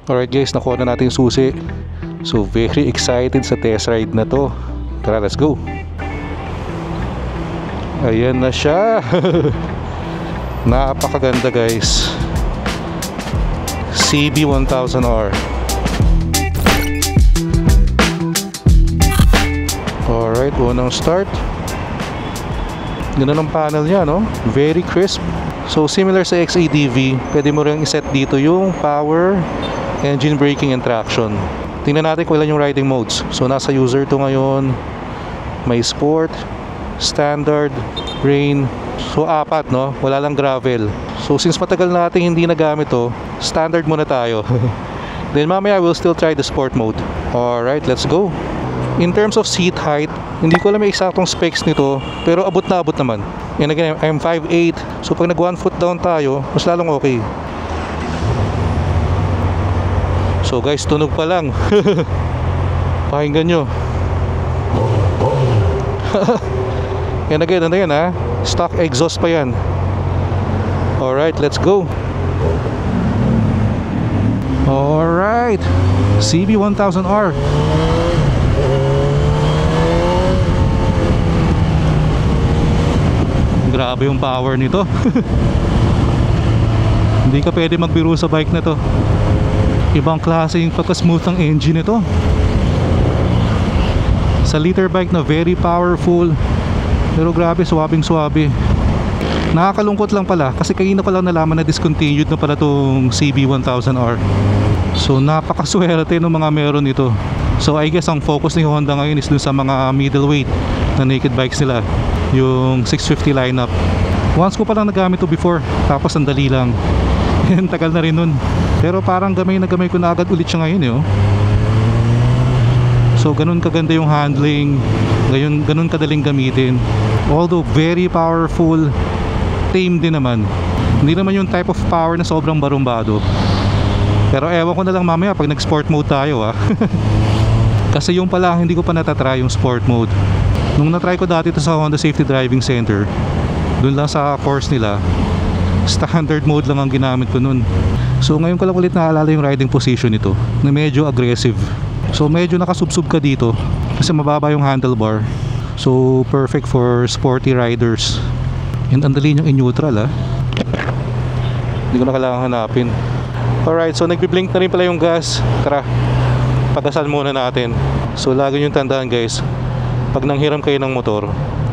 Alright guys, nakuha na natin yung susi. So very excited sa test ride na to. Tara, let's go. Ayan na siya. Napakaganda guys. CB1000R. Alright, unang start. Ganda ng panel niya, no? Very crisp. So similar sa XADV, pwede mo rin iset dito yung power, engine braking, and traction. Tingnan natin kung ilan yung riding modes. So nasa user to ngayon. May sport, standard, rain. So 4, no? Wala lang gravel. So since matagal natin hindi nagamit to, standard muna tayo. Then mamaya we'll still try the sport mode. Alright, let's go. In terms of seat height, hindi ko alam yung eksaktong specs nito, pero abot na abot naman. And again, I'm 5'8", so pag nag 1 foot down tayo, mas lalong okay. So guys, tunog pa lang. Pakinggan nyo. And again, ano yan ha? Stock exhaust pa yan. Alright, let's go. Alright, CB1000R. Grabe yung power nito. Hindi ka pwede magbiro sa bike na to. Ibang klase yung pagka-smooth ng engine nito. Sa liter bike na very powerful, pero grabe, swabing swabe. Nakakalungkot lang pala kasi kanina ko lang nalaman na discontinued na pala tong CB1000R. So napakaswerte ng mga meron ito. So I guess ang focus ni Honda ngayon is dun sa mga middleweight na naked bikes nila, yung 650 lineup. Once ko pa lang nagamit to before, tapos ang dali lang. And tagal na rin nun. Pero parang gamay na gamay ko na agad ulit siya ngayon eh, oh. So ganun kaganda yung handling, ganun kadaling gamitin. Although very powerful, tame din naman. Hindi naman yung type of power na sobrang barumbado. Pero ewan ko na lang mamaya pag nag-sport mode tayo ah. Kasi yung pala hindi ko pa natatry yung sport mode. Nung natry ko dati ito sa Honda Safety Driving Center, dun lang sa course nila, standard mode lang ang ginamit ko nun. So ngayon ko lang ulit naalala yung riding position nito, na medyo aggressive. So medyo nakasubsub ka dito kasi mababa yung handlebar. So perfect for sporty riders. And ang dali niyang in-neutral ah. Hindi ko na kailangan hanapin. Alright, so nagbi-blink na rin pala yung gas. Tara, pagasan muna natin. So lagi nyo tandaan guys, pag nanghiram kayo ng motor,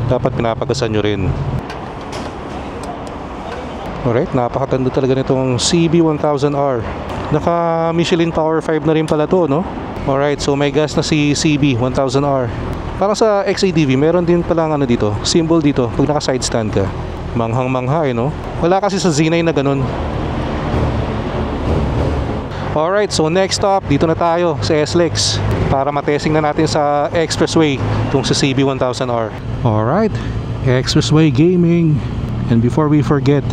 dapat pinapagasan nyo rin. Alright, napakaganda talaga nitong CB1000R. Naka Michelin Power 5 na rin pala to, no? Alright, so may gas na si CB1000R. Parang sa XADV, meron din palang ano dito, symbol dito, pag naka side stand ka. Manghang-mangha eh, no? Wala kasi sa Z9 na ganun. Alright, so next stop, dito na tayo sa SLEX para matesting na natin sa Expressway itong sa CB1000R. Alright, Expressway Gaming. And before we forget,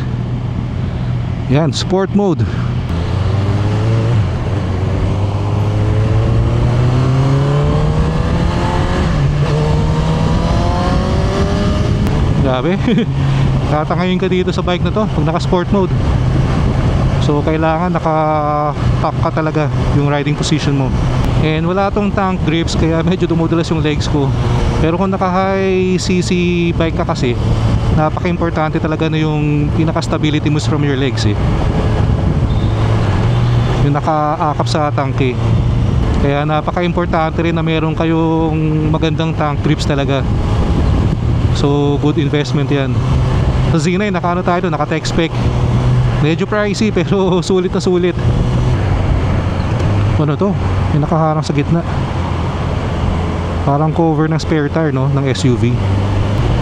yan, sport mode. Grabe. Tatangayin ka dito sa bike na to pag naka sport mode. So kailangan naka-pack ka talaga yung riding position mo. And wala tong tank grips kaya medyo dumudulas yung legs ko. Pero kung naka high cc bike ka kasi, napaka-importante talaga na yung pinaka-stability moves from your legs eh. Yung naka-akap sa tanke. Kaya napaka-importante rin na meron kayong magandang tank grips talaga. So good investment yan. Sa Z9 naka-ano tayo doon, naka-tech spec. Medyo pricey pero sulit na sulit. Ano to? May nakaharang sa gitna. Parang cover ng spare tire, no? Ng SUV.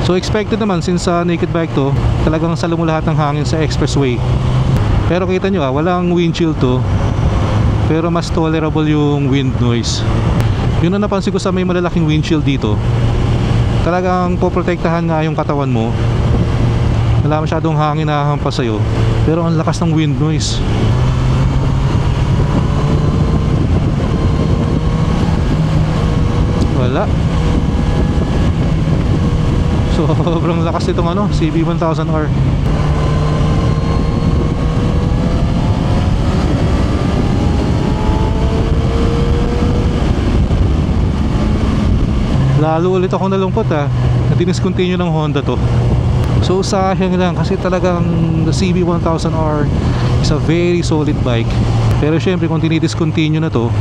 So expected naman since naked bike to, talagang salo mo lahat ng hangin sa expressway. Pero kita nyo walang windshield to. Pero mas tolerable yung wind noise. Yun ang napansin ko sa may malalaking windshield dito. Talagang poprotektahan nga yung katawan mo. Wala masyadong hangin na hahampas sa'yo, pero ang lakas ng wind noise. Wala. So sobrang lakas itong ano, CB1000R. Lalo ulit ako nalungkot na diniscontinue ng Honda to. So sayang lang kasi talagang the CB1000R is a very solid bike. Pero syempre kung dinidiscontinue na to,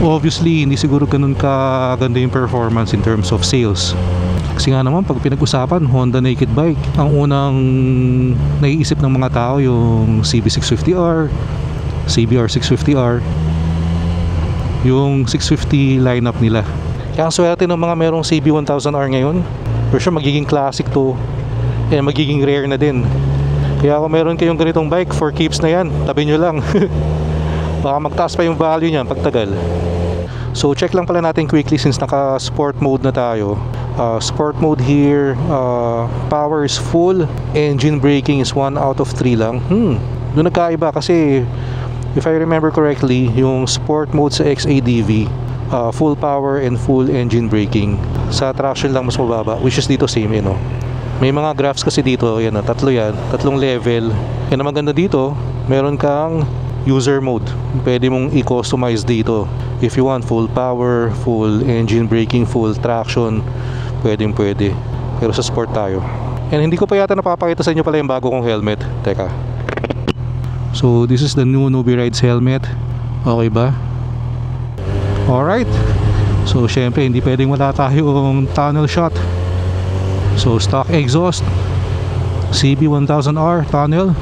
obviously hindi siguro ganun kaganda yung performance in terms of sales. Kasi nga naman pag pinag-usapan Honda naked bike, ang unang naiisip ng mga tao yung CB650R, CBR650R, yung 650 lineup nila. Kaya ang swerte ng mga merong CB1000R ngayon, for sure magiging classic to and magiging rare na din. Kaya kung meron kayong ganitong bike, for keeps na yan, tabi nyo lang. Baka magtaas pa yung value niyan pagtagal. So check lang pala natin quickly since naka sport mode na tayo. Sport mode here, power is full, engine braking is 1 out of 3 lang. Doon nagkaiba kasi if I remember correctly, yung sport mode sa XADV, full power and full engine braking. Sa traction lang mas mababa, which is dito same, you know. May mga graphs kasi dito, yan, tatlo yan, tatlong level. Yan ang maganda dito, meron kang user mode. Pwede mong i-customize dito. If you want full power, full engine braking, full traction, pwedeng pwede. Pero sa sport tayo. And hindi ko pa yata napapakita sa inyo pala yung bago kong helmet. Teka. So this is the new Newbie Rides helmet. Okay ba? Alright. So syempre hindi pwedeng wala tayong tunnel shot. So stock exhaust, CB1000R tunnel.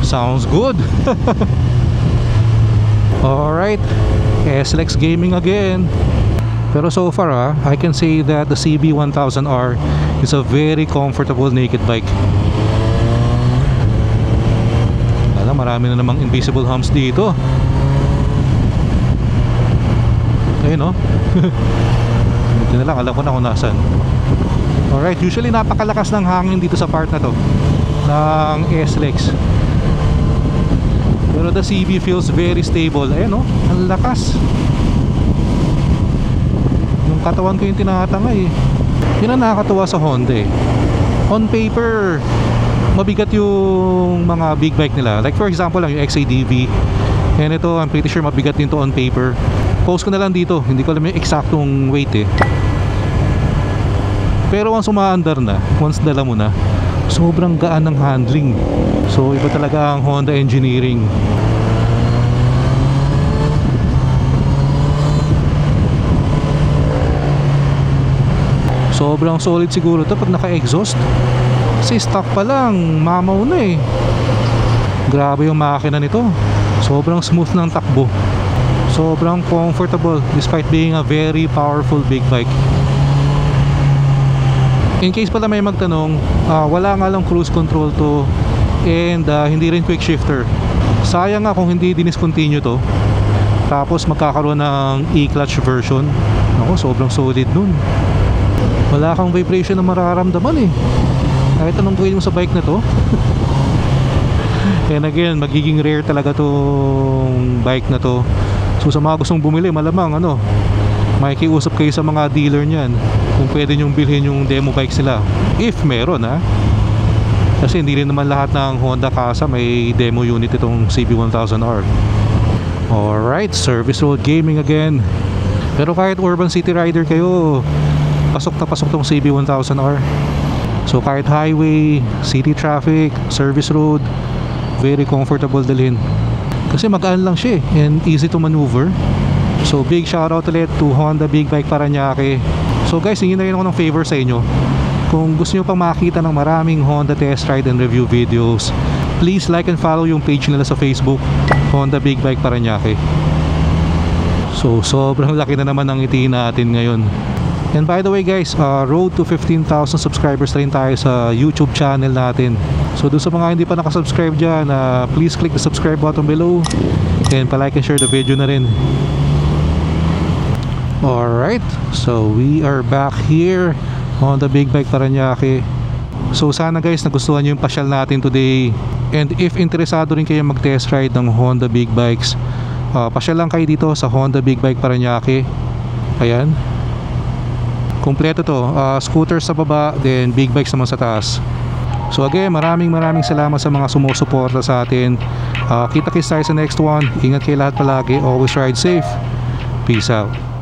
Sounds good. Alright, SLX Gaming again. Pero so far I can say that the CB1000R is a very comfortable naked bike. Marami na namang invisible humps dito. Ayun no. Buti na lang, alam ko na kung nasan. Alright, usually napakalakas ng hangin dito sa part na to ng SLX. Pero the CB feels very stable. Ayun no, ang lakas. Yung katawan ko yung tinatangay. Yun ang nakakatuwa sa Honda eh. On paper mabigat yung mga big bike nila. Like for example lang yung XADV. And ito, I'm pretty sure mabigat din to on paper. Post ko na lang dito. Hindi ko alam yung exactong weight eh. Pero once umaandar na, once dala mo na, sobrang gaan ng handling. So iba talaga ang Honda engineering. Sobrang solid siguro to pag naka-exhaust. Kasi stock pa lang, mamaw na eh. Grabe yung makina nito. Sobrang smooth ng takbo. Sobrang comfortable despite being a very powerful big bike. In case pala may magtanong, wala nga lang cruise control to. And hindi rin quick shifter. Sayang nga kung hindi diniscontinue to. Tapos magkakaroon ng e-clutch version. Ako, sobrang solid nun. Wala kang vibration na mararamdaman eh. Kahit anong gawin mo sa bike na to. And again, magiging rare talaga tong bike na to. So sa mga gustong bumili, malamang makikiusap kayo sa mga dealer niyan kung pwede nyong bilhin yung demo bike sila. If meron Kasi hindi rin naman lahat ng Honda Casa may demo unit itong CB1000R. Alright, service road gaming again. Pero kahit urban city rider kayo, pasok na pasok tong CB1000R. So kahit highway, city traffic, service road, very comfortable dalhin. Kasi magaan lang siya and easy to maneuver. So big shoutout ulit to Honda Big Bike Parañaque. So guys, hingin na rin ako ng favor sa inyo. Kung gusto nyo pang makita ng maraming Honda test ride and review videos, please like and follow yung page nila sa Facebook, Honda Big Bike Parañaque. So sobrang laki na naman ng ngiti natin ngayon. And by the way guys, road to 15,000 subscribers na rin tayo sa YouTube channel natin. So doon sa mga hindi pa nakasubscribe dyan, please click the subscribe button below and palike and share the video na rin. Alright, so we are back here on the Big Bike Parañaque. So sana guys nagustuhan nyo yung pasyal natin today. And if interesado rin kayo mag-test ride ng Honda Big Bikes, pasyal lang kayo dito sa Honda Big Bike Parañaque. Ayan, kompleto to, scooter sa baba, then big bikes naman sa taas. So again, maraming salamat sa mga sumusuporta sa atin. Kita-kits tayo sa next one. Ingat kayo lahat palagi. Always ride safe. Peace out.